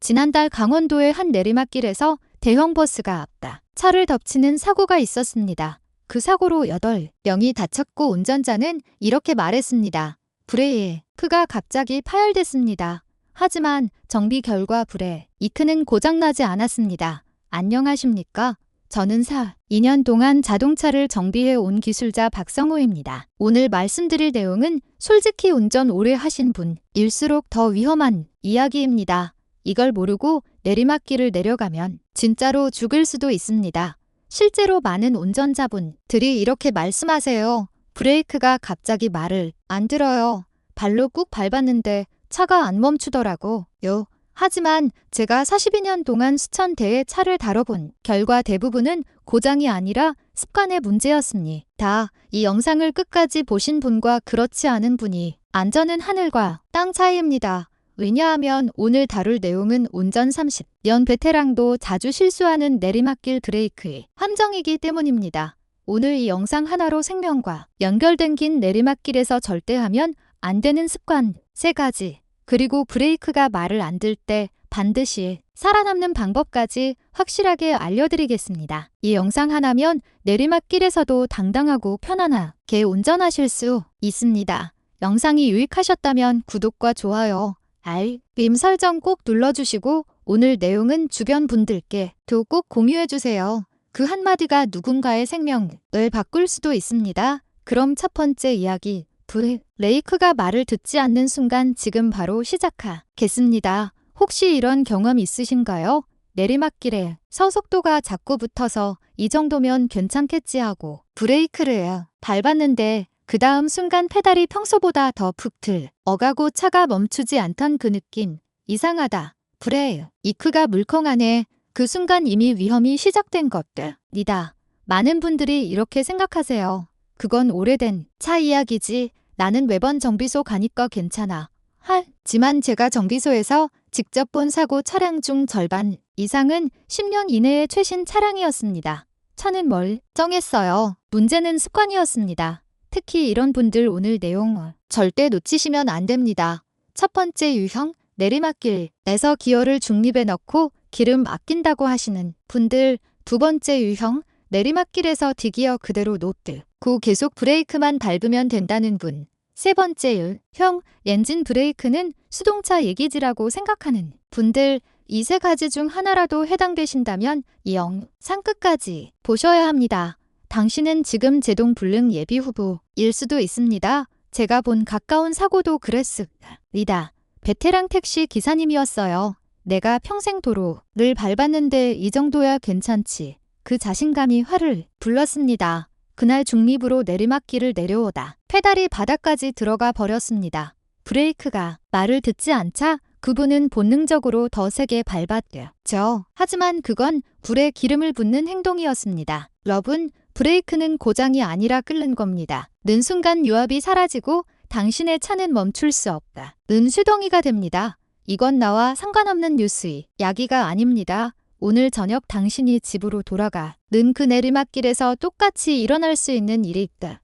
지난달 강원도의 한 내리막길에서 대형 버스가 앞다 차를 덮치는 사고가 있었습니다. 그 사고로 8명이 다쳤고 운전자는 이렇게 말했습니다. 브레이크가 갑자기 파열됐습니다. 하지만 정비 결과 브레이크는 고장나지 않았습니다. 안녕하십니까? 저는 2년 동안 자동차를 정비해 온 기술자 박성호입니다. 오늘 말씀드릴 내용은 솔직히 운전 오래 하신 분일수록 더 위험한 이야기입니다. 이걸 모르고 내리막길을 내려가면 진짜로 죽을 수도 있습니다. 실제로 많은 운전자분들이 이렇게 말씀하세요. 브레이크가 갑자기 말을 안 들어요. 발로 꾹 밟았는데 차가 안 멈추더라고요. 하지만 제가 42년 동안 수천 대의 차를 다뤄본 결과 대부분은 고장이 아니라 습관의 문제였습니다. 이 영상을 끝까지 보신 분과 그렇지 않은 분이 안전은 하늘과 땅 차이입니다. 왜냐하면 오늘 다룰 내용은 운전 30년 베테랑도 자주 실수하는 내리막길 브레이크의 함정이기 때문입니다. 오늘 이 영상 하나로 생명과 연결된 긴 내리막길에서 절대 하면 안 되는 습관 3가지, 그리고 브레이크가 말을 안 들 때 반드시 살아남는 방법까지 확실하게 알려드리겠습니다. 이 영상 하나면 내리막길에서도 당당하고 편안하게 운전하실 수 있습니다. 영상이 유익하셨다면 구독과 좋아요, 알림 설정 꼭 눌러주시고 오늘 내용은 주변 분들께도 꼭 공유해주세요. 그 한마디가 누군가의 생명을 바꿀 수도 있습니다. 그럼 첫 번째 이야기, 브레이크가 말을 듣지 않는 순간 지금 바로 시작하겠습니다. 혹시 이런 경험 있으신가요? 내리막길에 속도가 자꾸 붙어서 이 정도면 괜찮겠지 하고 브레이크를 밟았는데 그 다음 순간 페달이 평소보다 더 푹 들어가고 차가 멈추지 않던 그 느낌. 이상하다. 브레이크가 물컹하네. 그 순간 이미 위험이 시작된 것들이다. 많은 분들이 이렇게 생각하세요. 그건 오래된 차 이야기지. 나는 매번 정비소 가니까 괜찮아. 하지만 제가 정비소에서 직접 본 사고 차량 중 절반 이상은 10년 이내의 최신 차량이었습니다. 차는 멀쩡했어요. 문제는 습관이었습니다. 특히 이런 분들 오늘 내용 절대 놓치시면 안 됩니다. 첫 번째 유형, 내리막길에서 기어를 중립에 넣고 기름 아낀다고 하시는 분들. 두 번째 유형, 내리막길에서 뒷기어 그대로 놓고 계속 브레이크만 밟으면 된다는 분. 세 번째 유형, 엔진 브레이크는 수동차 얘기지라고 생각하는 분들. 이 3가지 중 하나라도 해당되신다면 이 영상 끝까지 보셔야 합니다. 당신은 지금 제동 불능 예비 후보일 수도 있습니다. 제가 본 가까운 사고도 그랬습니다. 베테랑 택시 기사님이었어요. 내가 평생 도로를 밟았는데 이 정도야 괜찮지. 그 자신감이 화를 불렀습니다. 그날 중립으로 내리막길을 내려오다 페달이 바닥까지 들어가 버렸습니다. 브레이크가 말을 듣지 않자 그분은 본능적으로 더 세게 밟았죠. 하지만 그건 불에 기름을 붓는 행동이었습니다. 여러분, 브레이크는 고장이 아니라 끓는 겁니다. 는 순간 유압이 사라지고 당신의 차는 멈출 수 없다. 는 수동이가 됩니다. 이건 나와 상관없는 뉴스 이야기가 아닙니다. 오늘 저녁 당신이 집으로 돌아가는 그 내리막길에서 똑같이 일어날 수 있는 일이 있다.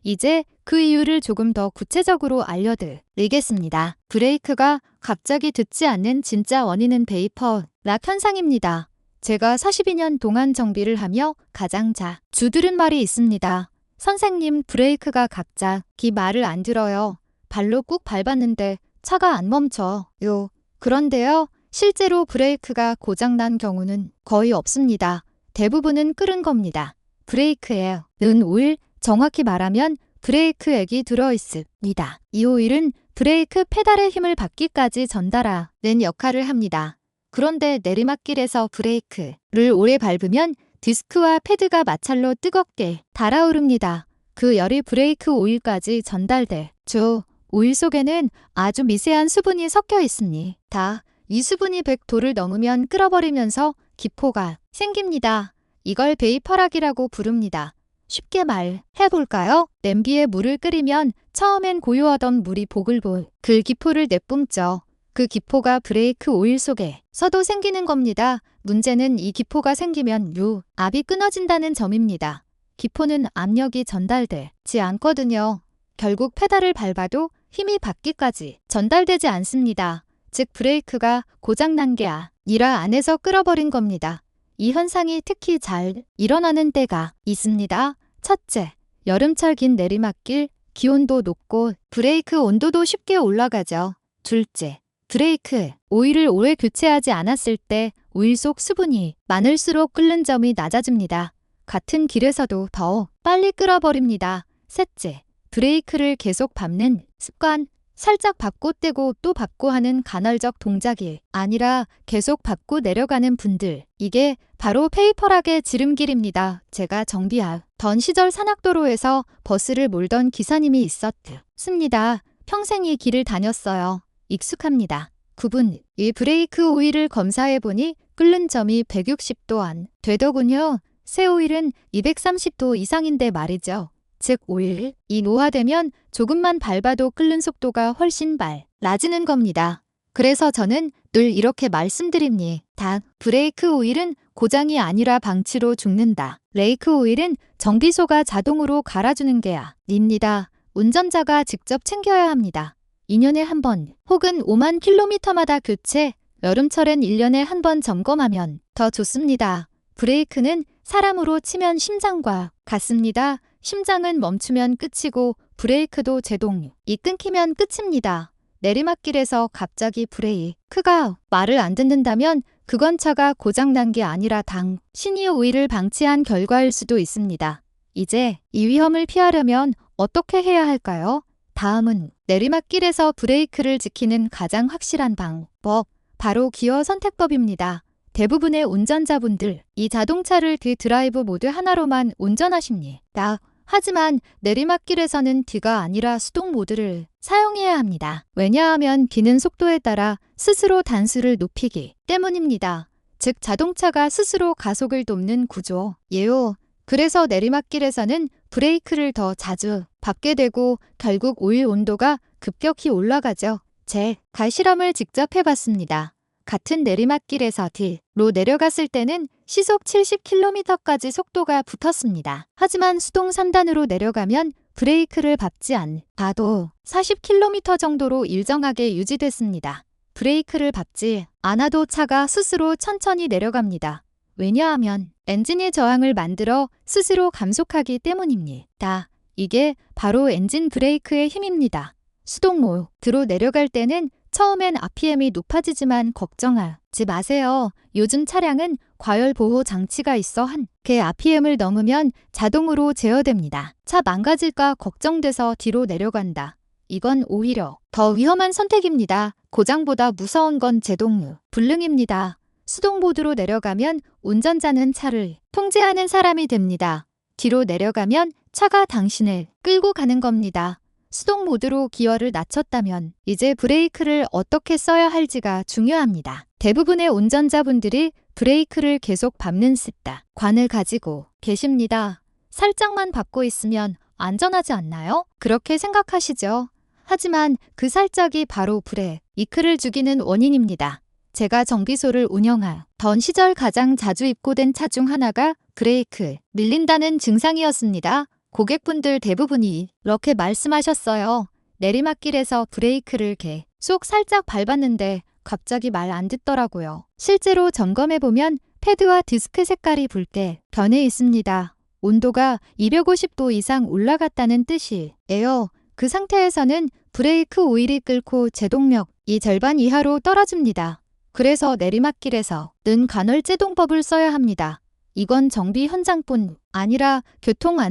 이제 그 이유를 조금 더 구체적으로 알려드리겠습니다. 브레이크가 갑자기 듣지 않는 진짜 원인은 베이퍼 락 현상입니다. 제가 42년 동안 정비를 하며 가장 자주 들은 말이 있습니다. 선생님, 브레이크가 갑자기 말을 안 들어요. 발로 꾹 밟았는데 차가 안 멈춰요. 그런데요, 실제로 브레이크가 고장난 경우는 거의 없습니다. 대부분은 끓은 겁니다. 브레이크에는 오일, 정확히 말하면 브레이크액이 들어있습니다. 이 오일은 브레이크 페달의 힘을 받기까지 전달하는 역할을 합니다. 그런데 내리막길에서 브레이크를 오래 밟으면 디스크와 패드가 마찰로 뜨겁게 달아오릅니다. 그 열이 브레이크 오일까지 전달되죠. 오일 속에는 아주 미세한 수분이 섞여 있습니다. 이 수분이 100도를 넘으면 끓어버리면서 기포가 생깁니다. 이걸 베이퍼락이라고 부릅니다. 쉽게 말해볼까요? 냄비에 물을 끓이면 처음엔 고요하던 물이 보글보글 기포를 내뿜죠. 그 기포가 브레이크 오일 속에서도 생기는 겁니다. 문제는 이 기포가 생기면 유압이 끊어진다는 점입니다. 기포는 압력이 전달되지 않거든요. 결국 페달을 밟아도 힘이 받기까지 전달되지 않습니다. 즉 브레이크가 고장난 게 아니라 안에서 끓어버린 겁니다. 이 현상이 특히 잘 일어나는 때가 있습니다. 첫째, 여름철 긴 내리막길, 기온도 높고 브레이크 온도도 쉽게 올라가죠. 둘째, 브레이크 오일을 오래 교체하지 않았을 때 오일 속 수분이 많을수록 끓는 점이 낮아집니다. 같은 길에서도 더 빨리 끓어버립니다. 셋째, 브레이크를 계속 밟는 습관, 살짝 밟고 떼고 또 밟고 하는 간헐적 동작이 아니라 계속 밟고 내려가는 분들, 이게 바로 페이퍼락의 지름길입니다. 제가 정비하던 시절 산악도로에서 버스를 몰던 기사님이 있었습니다. 평생 이 길을 다녔어요. 익숙합니다. 9분, 이 브레이크 오일을 검사해보니 끓는 점이 160도 안 되더군요. 새 오일은 230도 이상인데 말이죠. 즉 오일이 노화되면 조금만 밟아도 끓는 속도가 훨씬 빨라지는 겁니다. 그래서 저는 늘 이렇게 말씀드립니다. 브레이크 오일은 고장이 아니라 방치로 죽는다. 레이크 오일은 정비소가 자동으로 갈아주는 게 아닙니다. 운전자가 직접 챙겨야 합니다. 2년에 한 번 혹은 5만 킬로미터마다 교체, 여름철엔 1년에 한 번 점검하면 더 좋습니다. 브레이크는 사람으로 치면 심장과 같습니다. 심장은 멈추면 끝이고 브레이크도 제동이 끊기면 끝입니다. 내리막길에서 갑자기 브레이크가 말을 안 듣는다면 그건 차가 고장난 게 아니라 당신이 오일을 방치한 결과일 수도 있습니다. 이제 이 위험을 피하려면 어떻게 해야 할까요? 다음은 내리막길에서 브레이크를 지키는 가장 확실한 방법, 바로 기어 선택법입니다. 대부분의 운전자분들, 이 자동차를 드라이브 모드 하나로만 운전하십니다. 하지만 내리막길에서는 D가 아니라 수동 모드를 사용해야 합니다. 왜냐하면 D는 속도에 따라 스스로 단수를 높이기 때문입니다. 즉 자동차가 스스로 가속을 돕는 구조예요. 그래서 내리막길에서는 브레이크를 더 자주 밟게 되고 결국 오일 온도가 급격히 올라가죠. 제가 실험을 직접 해봤습니다. 같은 내리막길에서 D로 내려갔을 때는 시속 70km까지 속도가 붙었습니다. 하지만 수동 3단으로 내려가면 브레이크를 밟지 않아도 40km 정도로 일정하게 유지됐습니다. 브레이크를 밟지 않아도 차가 스스로 천천히 내려갑니다. 왜냐하면 엔진이 저항을 만들어 스스로 감속하기 때문입니다. 이게 바로 엔진 브레이크의 힘입니다. 수동 모드로 내려갈 때는 처음엔 RPM이 높아지지만 걱정하지 마세요. 요즘 차량은 과열 보호 장치가 있어 한 개 RPM을 넘으면 자동으로 제어됩니다. 차 망가질까 걱정돼서 뒤로 내려간다. 이건 오히려 더 위험한 선택입니다. 고장보다 무서운 건 제동 불능입니다. 수동 모드로 내려가면 운전자는 차를 통제하는 사람이 됩니다. 뒤로 내려가면 차가 당신을 끌고 가는 겁니다. 수동 모드로 기어를 낮췄다면 이제 브레이크를 어떻게 써야 할지가 중요합니다. 대부분의 운전자분들이 브레이크를 계속 밟는 습관을 가지고 계십니다. 살짝만 밟고 있으면 안전하지 않나요? 그렇게 생각하시죠? 하지만 그 살짝이 바로 브레이크를 죽이는 원인입니다. 제가 정비소를 운영하던 시절 가장 자주 입고된 차 중 하나가 브레이크 밀린다는 증상이었습니다. 고객분들 대부분이 이렇게 말씀하셨어요. 내리막길에서 브레이크를 계속 살짝 밟았는데 갑자기 말 안 듣더라고요. 실제로 점검해보면 패드와 디스크 색깔이 붉게 변해 있습니다. 온도가 250도 이상 올라갔다는 뜻이에요. 그 상태에서는 브레이크 오일이 끓고 제동력이 절반 이하로 떨어집니다. 그래서 내리막길에서는 간헐제동법을 써야 합니다. 이건 정비 현장뿐 아니라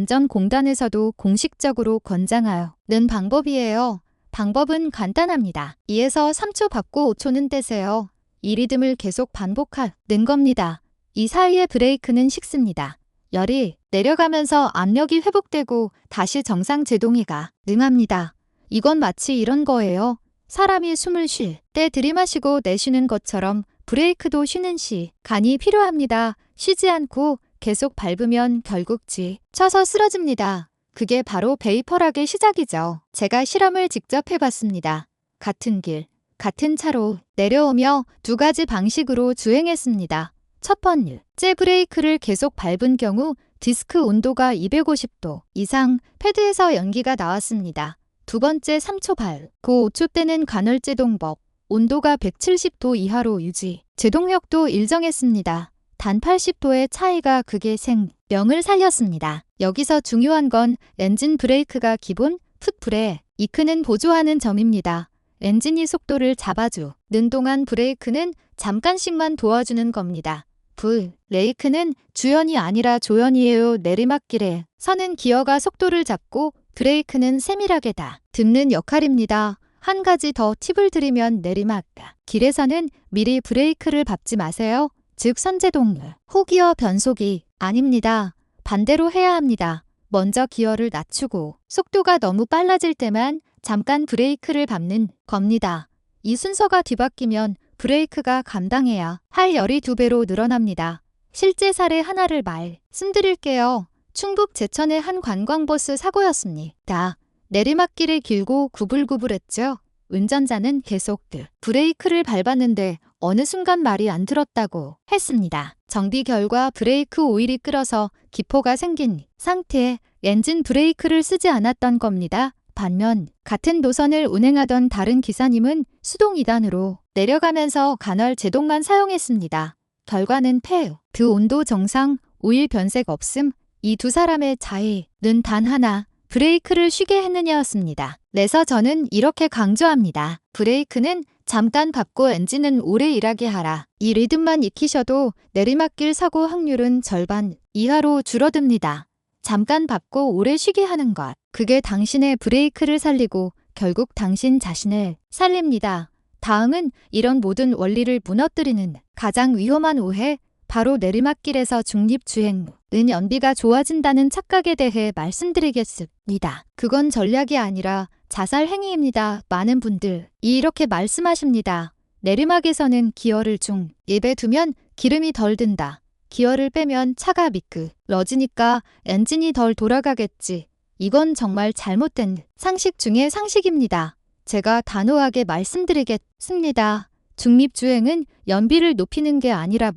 교통안전공단에서도 공식적으로 권장하는 방법이에요. 방법은 간단합니다. 2에서 3초 밟고 5초는 떼세요. 이 리듬을 계속 반복하는 겁니다. 이 사이에 브레이크는 식습니다. 열이 내려가면서 압력이 회복되고 다시 정상 제동이 가능합니다. 이건 마치 이런 거예요. 사람이 숨을 쉴 때 들이마시고 내쉬는 것처럼 브레이크도 쉬는 시간이 필요합니다. 쉬지 않고 계속 밟으면 결국 지쳐서 쓰러집니다. 그게 바로 베이퍼락의 시작이죠. 제가 실험을 직접 해봤습니다. 같은 길, 같은 차로 내려오며 두 가지 방식으로 주행했습니다. 첫 번째 브레이크를 계속 밟은 경우 디스크 온도가 250도 이상 패드에서 연기가 나왔습니다. 두 번째 3초 밟고 5초 때는 간헐제동법, 온도가 170도 이하로 유지, 제동력도 일정했습니다. 단 80도의 차이가 극의 생명을 살렸습니다. 여기서 중요한 건 엔진 브레이크가 기본 풋브레 이크는 보조하는 점입니다. 엔진이 속도를 잡아주는 동안 브레이크는 잠깐씩만 도와주는 겁니다. 브레이크는 주연이 아니라 조연이에요. 내리막길에 서는 기어가 속도를 잡고 브레이크는 세밀하게 듬는 역할입니다. 한 가지 더 팁을 드리면 내리막길에서는 미리 브레이크를 밟지 마세요. 즉 선제동 후기어 변속이 아닙니다. 반대로 해야 합니다. 먼저 기어를 낮추고 속도가 너무 빨라질 때만 잠깐 브레이크를 밟는 겁니다. 이 순서가 뒤바뀌면 브레이크가 감당해야 할 열이 2배로 늘어납니다. 실제 사례 하나를 말씀드릴게요. 충북 제천의 한 관광버스 사고였습니다. 내리막길이 길고 구불구불했죠. 운전자는 계속 브레이크를 밟았는데 어느 순간 말이 안 들었다고 했습니다. 정비 결과 브레이크 오일이 끓어서 기포가 생긴 상태에 엔진 브레이크를 쓰지 않았던 겁니다. 반면 같은 노선을 운행하던 다른 기사님은 수동 2단으로 내려가면서 간헐 제동만 사용했습니다. 결과는 패드 온도 정상, 오일 변색 없음. 이 두 사람의 차이는 단 하나, 브레이크를 쉬게 했느냐였습니다. 그래서 저는 이렇게 강조합니다. 브레이크는 잠깐 밟고 엔진은 오래 일하게 하라. 이 리듬만 익히셔도 내리막길 사고 확률은 절반 이하로 줄어듭니다. 잠깐 밟고 오래 쉬게 하는 것. 그게 당신의 브레이크를 살리고 결국 당신 자신을 살립니다. 다음은 이런 모든 원리를 무너뜨리는 가장 위험한 오해, 바로 내리막길에서 중립주행은 연비가 좋아진다는 착각에 대해 말씀드리겠습니다. 그건 전략이 아니라 자살 행위입니다. 많은 분들이 이렇게 말씀하십니다. 내리막에서는 기어를 중입에 두면 기름이 덜 든다. 기어를 빼면 차가 미끄러지니까 엔진이 덜 돌아가겠지. 이건 정말 잘못된 상식 중의 상식입니다. 제가 단호하게 말씀드리겠습니다. 중립주행은 연비를 높이는 게 아니라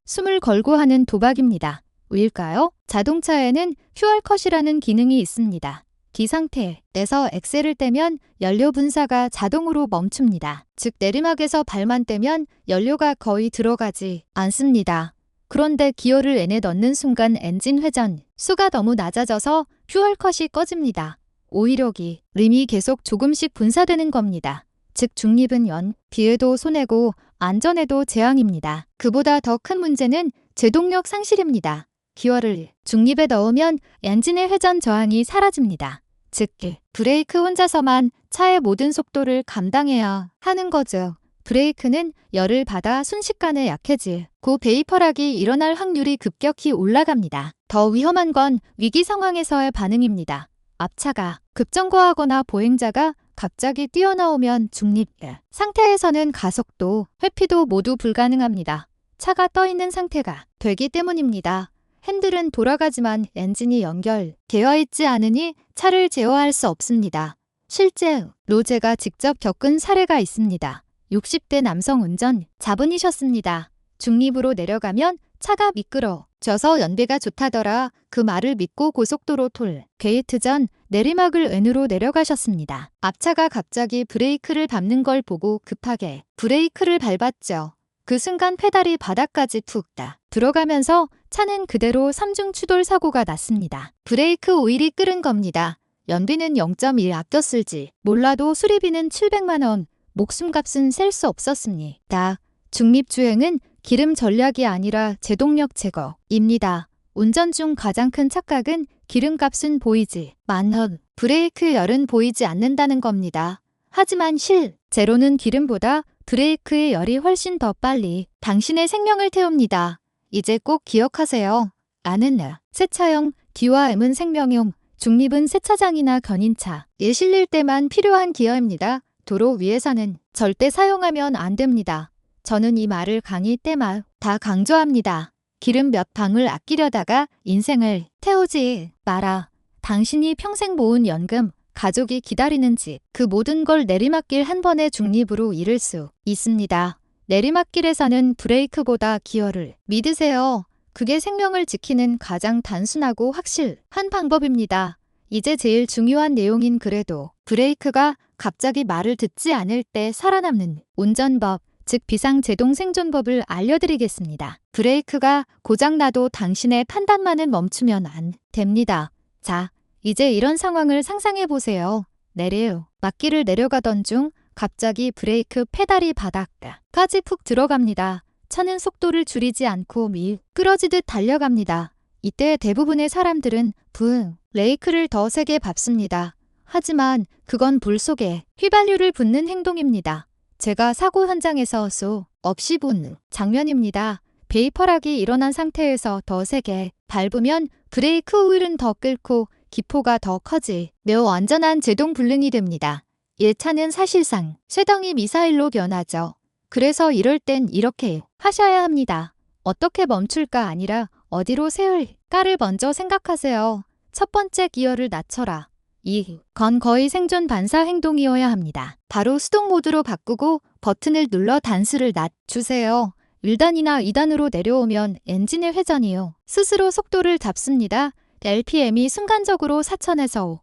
숨을 걸고 하는 도박입니다. 왜일까요? 자동차에는 퓨얼컷이라는 기능이 있습니다. 이 상태에서 엑셀을 떼면 연료 분사가 자동으로 멈춥니다. 즉 내리막에서 발만 떼면 연료가 거의 들어가지 않습니다. 그런데 기어를 N에 넣는 순간 엔진 회전 수가 너무 낮아져서 퓨얼컷이 꺼집니다. 오히려기 림이 계속 조금씩 분사되는 겁니다. 즉 중립은 연비에도 손해고 안전에도 재앙입니다. 그보다 더 큰 문제는 제동력 상실입니다. 기어를 중립에 넣으면 엔진의 회전 저항이 사라집니다. 즉 브레이크 혼자서만 차의 모든 속도를 감당해야 하는 거죠. 브레이크는 열을 받아 순식간에 약해지고 베이퍼락이 일어날 확률이 급격히 올라갑니다. 더 위험한 건 위기 상황에서의 반응입니다. 앞차가 급정거하거나 보행자가 갑자기 뛰어나오면 중립 상태에서는 가속도, 회피도 모두 불가능합니다. 차가 떠있는 상태가 되기 때문입니다. 핸들은 돌아가지만 엔진이 연결되어 있지 않으니 차를 제어할 수 없습니다. 실제로 제가 직접 겪은 사례가 있습니다. 60대 남성 운전자분이셨습니다. 중립으로 내려가면 차가 미끄러져서 연비가 좋다더라. 그 말을 믿고 고속도로 톨 게이트 전 내리막을 N으로 내려가셨습니다. 앞차가 갑자기 브레이크를 밟는 걸 보고 급하게 브레이크를 밟았죠. 그 순간 페달이 바닥까지 푹 들어가면서 차는 그대로 3중 추돌 사고가 났습니다. 브레이크 오일이 끓은 겁니다. 연비는 0.1 아껴 쓸지 몰라도 수리비는 700만 원, 목숨값은 셀 수 없었습니다. 중립주행은 기름 전략이 아니라 제동력 제거입니다. 운전 중 가장 큰 착각은 기름값은 보이지만 브레이크 열은 보이지 않는다는 겁니다. 하지만 실제로는 기름보다 브레이크의 열이 훨씬 더 빨리 당신의 생명을 태웁니다. 이제 꼭 기억하세요. 나는 세차용, D와 M은 생명용, 중립은 세차장이나 견인차에 실릴 때만 필요한 기어입니다. 도로 위에서는 절대 사용하면 안 됩니다. 저는 이 말을 강의 때마다 강조합니다. 기름 몇 방울 아끼려다가 인생을 태우지 마라. 당신이 평생 모은 연금, 가족이 기다리는 집, 그 모든 걸 내리막길 한 번의 중립으로 잃을 수 있습니다. 내리막길에서는 브레이크보다 기어를 믿으세요. 그게 생명을 지키는 가장 단순하고 확실한 방법입니다. 이제 제일 중요한 내용인 그래도 브레이크가 갑자기 말을 듣지 않을 때 살아남는 운전법, 즉 비상제동 생존법을 알려드리겠습니다. 브레이크가 고장나도 당신의 판단만은 멈추면 안 됩니다. 자, 이제 이런 상황을 상상해보세요. 내리막길을 내려가던 중 갑자기 브레이크 페달이 바닥까지 푹 들어갑니다. 차는 속도를 줄이지 않고 끌어지듯 달려갑니다. 이때 대부분의 사람들은 브레이크를 더 세게 밟습니다. 하지만 그건 불 속에 휘발유를 붓는 행동입니다. 제가 사고 현장에서 수없이 본 장면입니다. 베이퍼락이 일어난 상태에서 더 세게 밟으면 브레이크 오일은 더 끓고 기포가 더 커지며 완전한 제동 불능이 됩니다. 1차는 사실상 쇠덩이 미사일로 변하죠. 그래서 이럴 땐 이렇게 하셔야 합니다. 어떻게 멈출까 아니라 어디로 세울까를 먼저 생각하세요. 첫 번째 기어를 낮춰라. 이건 거의 생존 반사 행동이어야 합니다. 바로 수동 모드로 바꾸고 버튼을 눌러 단수를 낮추세요. 1단이나 2단으로 내려오면 엔진의 회전이요. 스스로 속도를 잡습니다. RPM이 순간적으로 4000에서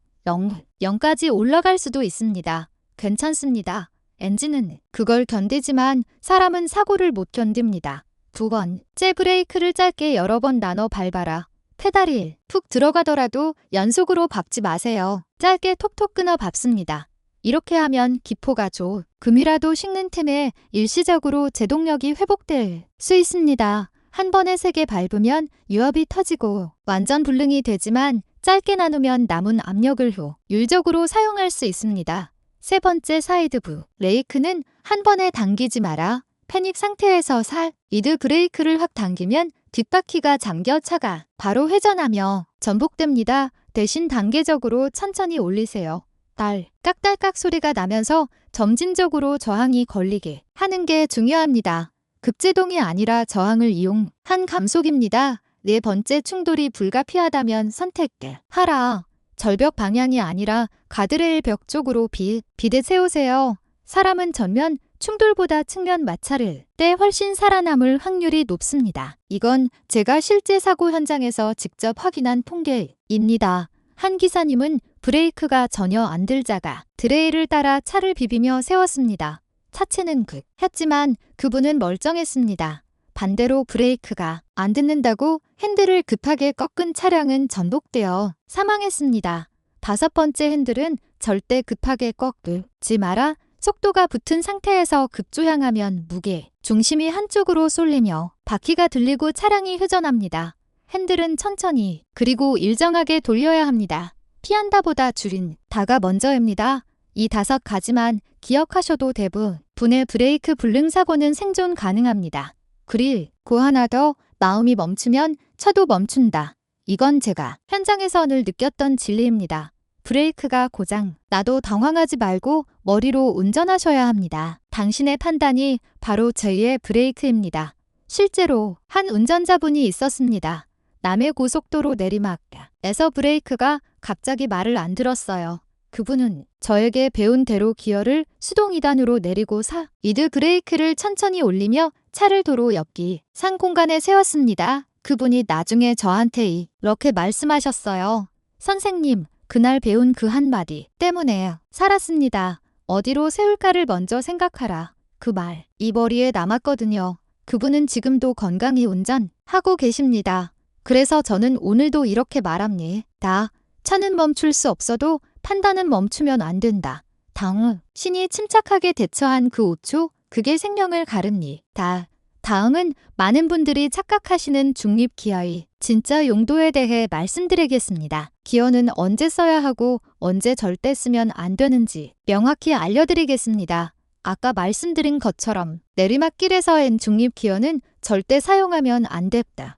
0까지 올라갈 수도 있습니다. 괜찮습니다. 엔진은 그걸 견디지만 사람은 사고를 못 견딥니다. 두 번째 브레이크를 짧게 여러 번 나눠 밟아라. 페달이 푹 들어가더라도 연속으로 밟지 마세요. 짧게 톡톡 끊어 밟습니다. 이렇게 하면 기포가 조금이라도 식는 틈에 일시적으로 제동력이 회복될 수 있습니다. 한 번에 세게 밟으면 유압이 터지고 완전 불능이 되지만 짧게 나누면 남은 압력을 효율적으로 사용할 수 있습니다. 세 번째 사이드 브레이크는 한 번에 당기지 마라. 패닉 상태에서 사이드 브레이크를 확 당기면 뒷바퀴가 잠겨 차가 바로 회전하며 전복됩니다. 대신 단계적으로 천천히 올리세요. 딸깍딸깍 소리가 나면서 점진적으로 저항이 걸리게 하는 게 중요합니다. 급제동이 아니라 저항을 이용한 감속입니다. 네 번째 충돌이 불가피하다면 선택하라. 절벽 방향이 아니라 가드레일 벽 쪽으로 비대 세우세요. 사람은 전면 충돌보다 측면 마찰을 때 훨씬 살아남을 확률이 높습니다. 이건 제가 실제 사고 현장에서 직접 확인한 통계입니다. 한 기사님은 브레이크가 전혀 안 들자가 드레일을 따라 차를 비비며 세웠습니다. 차체는 했지만 그분은 멀쩡했습니다. 반대로 브레이크가 안 듣는다고 핸들을 급하게 꺾은 차량은 전복되어 사망했습니다. 다섯 번째 핸들은 절대 급하게 꺾지 마라. 속도가 붙은 상태에서 급조향하면 무게, 중심이 한쪽으로 쏠리며 바퀴가 들리고 차량이 회전합니다. 핸들은 천천히 그리고 일정하게 돌려야 합니다. 피한다보다 줄인다가 먼저입니다. 이 5가지만 기억하셔도 대부분의 브레이크 불능 사고는 생존 가능합니다. 그리고 하나 더, 마음이 멈추면 차도 멈춘다. 이건 제가 현장에서 늘 느꼈던 진리입니다. 브레이크가 고장 나도 당황하지 말고 머리로 운전하셔야 합니다. 당신의 판단이 바로 제2의 브레이크입니다. 실제로 한 운전자분이 있었습니다. 남해 고속도로 내리막에서 브레이크가 갑자기 말을 안 들었어요. 그분은 저에게 배운 대로 기어를 수동 2단으로 내리고 사이드 브레이크를 천천히 올리며 차를 도로 옆기 상 공간에 세웠습니다. 그분이 나중에 저한테 이렇게 말씀하셨어요. 선생님, 그날 배운 그 한마디 때문에 살았습니다. 어디로 세울까를 먼저 생각하라. 그 말, 이 머리에 남았거든요. 그분은 지금도 건강히 운전하고 계십니다. 그래서 저는 오늘도 이렇게 말합니다. 차는 멈출 수 없어도 판단은 멈추면 안 된다. 당신이 침착하게 대처한 그 5초, 그게 생명을 가릅니다. 다음은 많은 분들이 착각하시는 중립 기어의 진짜 용도에 대해 말씀드리겠습니다. 기어는 언제 써야 하고 언제 절대 쓰면 안 되는지 명확히 알려드리겠습니다. 아까 말씀드린 것처럼 내리막길에서의 중립 기어는 절대 사용하면 안 됩니다.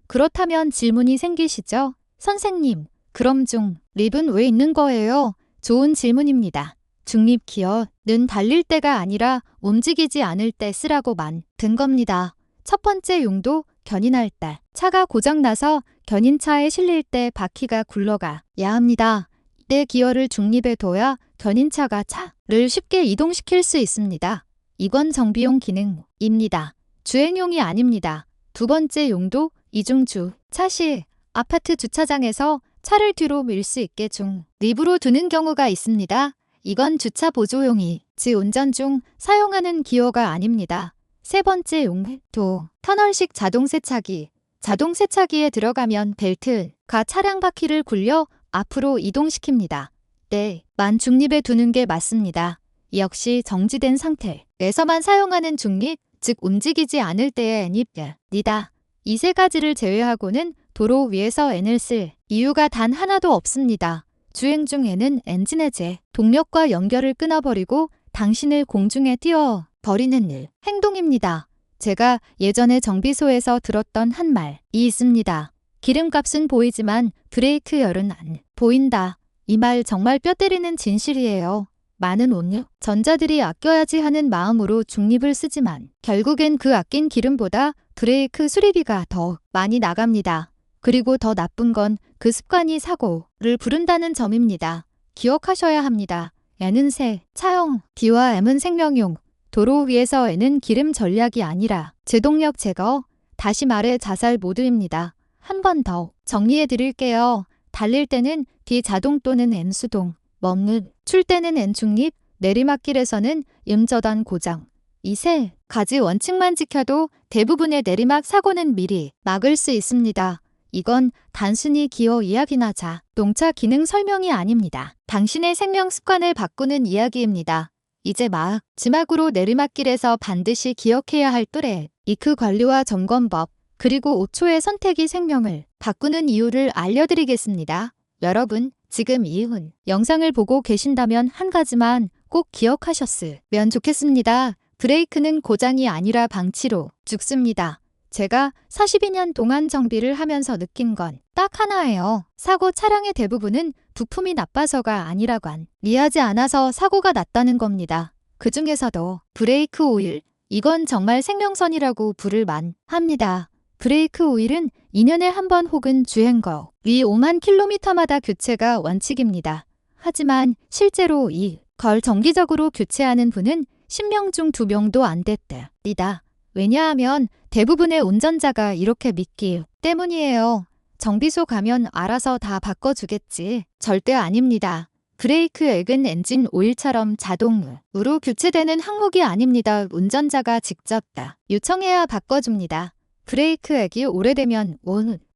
그렇다면 질문이 생기시죠? 선생님, 그럼 중립은 왜 있는 거예요? 좋은 질문입니다. 중립 기어는 달릴 때가 아니라 움직이지 않을 때 쓰라고 만든 겁니다. 첫 번째 용도, 견인할 때. 차가 고장나서 견인차에 실릴 때 바퀴가 굴러가야 합니다. 이때 기어를 중립에 둬야 견인차가 차를 쉽게 이동시킬 수 있습니다. 이건 정비용 기능입니다. 주행용이 아닙니다. 두 번째 용도, 이중주. 차 시 아파트 주차장에서 차를 뒤로 밀 수 있게 중립으로 두는 경우가 있습니다. 이건 주차 보조용이 지 운전 중 사용하는 기어가 아닙니다. 세 번째 용도 터널식 자동 세차기. 자동 세차기에 들어가면 벨트가 차량 바퀴를 굴려 앞으로 이동시킵니다. 네, 만 중립에 두는 게 맞습니다. 역시 정지된 상태에서만 사용하는 중립, 즉 움직이지 않을 때의 N입니다. 이 세 가지를 제외하고는 도로 위에서 N을 쓸 이유가 단 하나도 없습니다. 주행 중 N은 엔진의 제 동력과 연결을 끊어버리고 당신을 공중에 띄워 버리는 일, 행동입니다. 제가 예전에 정비소에서 들었던 한 말이 있습니다. 기름값은 보이지만 브레이크 열은 안 보인다. 이 말 정말 뼈 때리는 진실이에요. 많은 온유 전자들이 아껴야지 하는 마음으로 중립을 쓰지만 결국엔 그 아낀 기름보다 브레이크 수리비가 더 많이 나갑니다. 그리고 더 나쁜 건 그 습관이 사고를 부른다는 점입니다. 기억하셔야 합니다. N은 새, 차용, D와 M은 생명용. 도로 위에서 N은 기름 전략이 아니라 제동력 제거, 다시 말해 자살 모드입니다. 한 번 더 정리해 드릴게요. 달릴 때는 D 자동 또는 N 수동, 출 때는 N 중립, 내리막길에서는 음저단 고정. 이 세 가지 원칙만 지켜도 대부분의 내리막 사고는 미리 막을 수 있습니다. 이건 단순히 기어 이야기나 자동차 기능 설명이 아닙니다. 당신의 생명 습관을 바꾸는 이야기입니다. 이제 마지막으로 내리막길에서 반드시 기억해야 할 브레이크 관리와 점검법, 그리고 5초의 선택이 생명을 바꾸는 이유를 알려드리겠습니다. 여러분, 지금 이 영상을 보고 계신다면 한 가지만 꼭 기억하셨으면 좋겠습니다. 브레이크는 고장이 아니라 방치로 죽습니다. 제가 42년 동안 정비를 하면서 느낀 건 딱 하나예요. 사고 차량의 대부분은 부품이 나빠서가 아니라 관리하지 않아서 사고가 났다는 겁니다. 그 중에서도 브레이크 오일, 이건 정말 생명선이라고 부를 만합니다. 브레이크 오일은 2년에 한 번 혹은 주행거리 5만 킬로미터마다 교체가 원칙입니다. 하지만 실제로 이걸 정기적으로 교체하는 분은 10명 중 2명도 안 됐답니다. 왜냐하면 대부분의 운전자가 이렇게 믿기 때문이에요. 정비소 가면 알아서 다 바꿔주겠지. 절대 아닙니다. 브레이크 액은 엔진 오일처럼 자동으로 교체되는 항목이 아닙니다. 운전자가 직접 요청해야 바꿔줍니다. 브레이크 액이 오래되면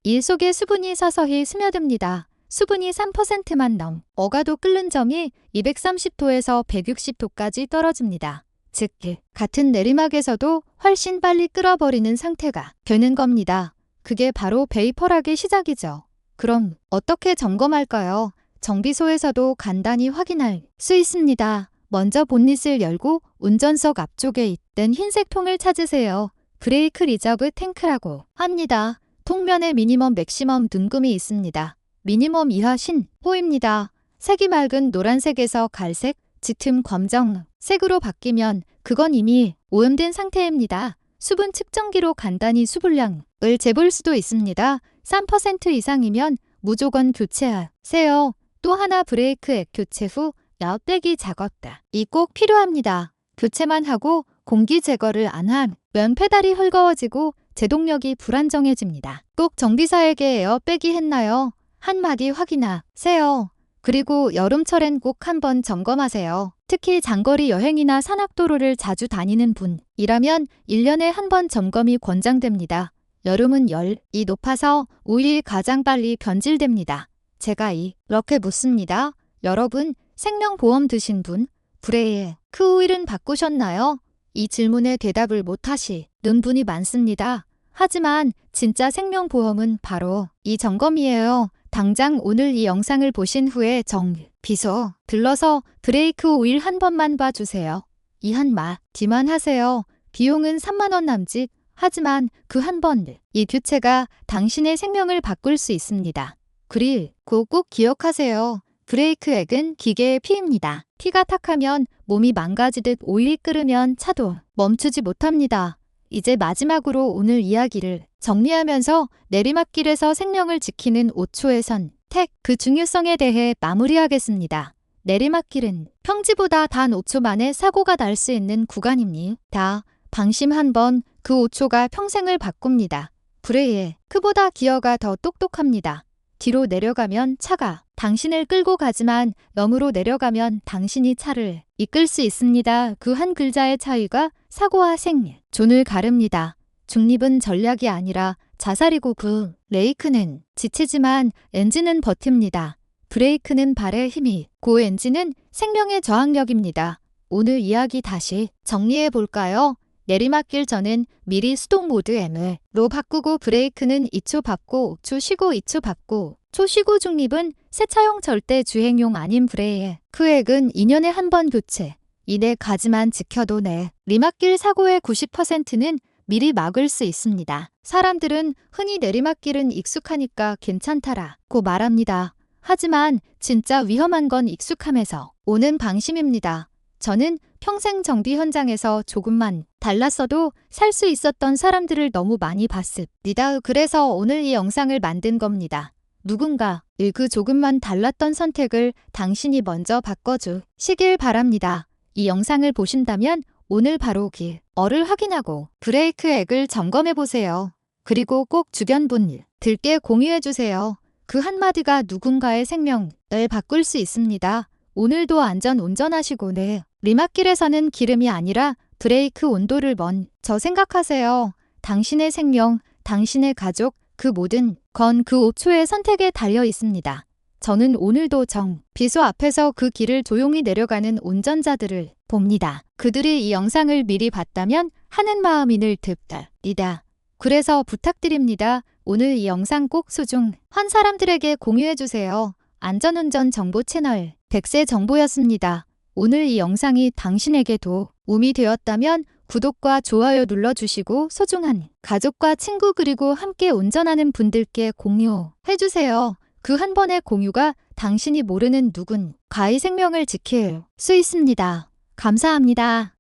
일 속에 수분이 서서히 스며듭니다. 수분이 3%만 넘어가도 끓는 점이 230도에서 160도까지 떨어집니다. 즉, 같은 내리막에서도 훨씬 빨리 끓어버리는 상태가 되는 겁니다. 그게 바로 베이퍼락의 시작이죠. 그럼 어떻게 점검할까요? 정비소에서도 간단히 확인할 수 있습니다. 먼저 본닛을 열고 운전석 앞쪽에 있던 흰색 통을 찾으세요. 브레이크 리저브 탱크라고 합니다. 통면에 미니멈, 맥시멈 등급이 있습니다. 미니멈 이하 신호입니다. 색이 맑은 노란색에서 갈색, 짙은 검정색으로 바뀌면 그건 이미 오염된 상태입니다. 수분 측정기로 간단히 수분량을 재볼 수도 있습니다. 3% 이상이면 무조건 교체하세요. 또 하나, 브레이크 액 교체 후 엿빼기 작업이 꼭 필요합니다. 교체만 하고 공기 제거를 안 하면 페달이 헐거워지고 제동력이 불안정해집니다. 꼭 정비사에게 에어백이 했나요? 한마디 확인하세요. 그리고 여름철엔 꼭 한번 점검하세요. 특히 장거리 여행이나 산악도로를 자주 다니는 분이라면 1년에 한 번 점검이 권장됩니다. 여름은 열이 높아서 오일이 가장 빨리 변질됩니다. 제가 이렇게 묻습니다. 여러분, 생명보험 드신 분, 브레이크 오일은 바꾸셨나요? 이 질문에 대답을 못하시는 분이 많습니다. 하지만 진짜 생명보험은 바로 이 점검이에요. 당장 오늘 이 영상을 보신 후에 정비소 들러서 브레이크 오일 한 번만 봐주세요. 이 한마디만 하세요. 비용은 3만 원 남짓. 하지만 그 한 번 이 교체가 당신의 생명을 바꿀 수 있습니다. 그리고 꼭 기억하세요. 브레이크 액은 기계의 피입니다. 피가 탁하면 몸이 망가지듯 오일이 끓으면 차도 멈추지 못합니다. 이제 마지막으로 오늘 이야기를 정리하면서 내리막길에서 생명을 지키는 5초의 선택, 그 중요성에 대해 마무리하겠습니다. 내리막길은 평지보다 단 5초 만에 사고가 날 수 있는 구간입니다. 방심 한 번, 그 5초가 평생을 바꿉니다. 브레이크보다 기어가 더 똑똑합니다. 뒤로 내려가면 차가 당신을 끌고 가지만 0으로 내려가면 당신이 차를 이끌 수 있습니다. 그 한 글자의 차이가 사고와 생존을 가릅니다. 중립은 전략이 아니라 자살이고 브레이크는 지치지만 엔진은 버팁니다. 브레이크는 발의 힘이 고 엔진은 생명의 저항력입니다. 오늘 이야기 다시 정리해 볼까요? 내리막길 전은 미리 수동 모드 M으로 바꾸고 브레이크는 2초 밟고 5초 쉬고 2초 밟고 초 쉬고 중립은 세차용 절대 주행용 아닌 브레이크액은 2년에 한 번 교체. 이내 가지만 지켜도 내리막길 사고의 90%는 미리 막을 수 있습니다. 사람들은 흔히 내리막길은 익숙하니까 괜찮다라고 말합니다. 하지만 진짜 위험한 건 익숙함에서 오는 방심입니다. 저는 평생 정비 현장에서 조금만 달랐어도 살 수 있었던 사람들을 너무 많이 봤습니다. 그래서 오늘 이 영상을 만든 겁니다. 누군가의 그 조금만 달랐던 선택을 당신이 먼저 바꿔주시길 바랍니다. 이 영상을 보신다면 오늘 바로 기어를 확인하고 브레이크액을 점검해보세요. 그리고 꼭 주변 분들께 공유해주세요. 그 한마디가 누군가의 생명을 바꿀 수 있습니다. 오늘도 안전 운전하시고 내리막길에서는 기름이 아니라 브레이크 온도를 먼저 생각하세요. 당신의 생명, 당신의 가족, 그 모든 건 그 5초의 선택에 달려 있습니다. 저는 오늘도 정비소 앞에서 그 길을 조용히 내려가는 운전자들을 봅니다. 그들이 이 영상을 미리 봤다면 하는 마음인을 듭니다. 그래서 부탁드립니다. 오늘 이 영상 꼭 소중한 사람들에게 공유해주세요. 안전운전 정보 채널 백세 정보였습니다. 오늘 이 영상이 당신에게 도움이 되었다면 구독과 좋아요 눌러주시고 소중한 가족과 친구 그리고 함께 운전하는 분들께 공유해주세요. 그 한 번의 공유가 당신이 모르는 누군가의 생명을 지킬 수 있습니다. 감사합니다.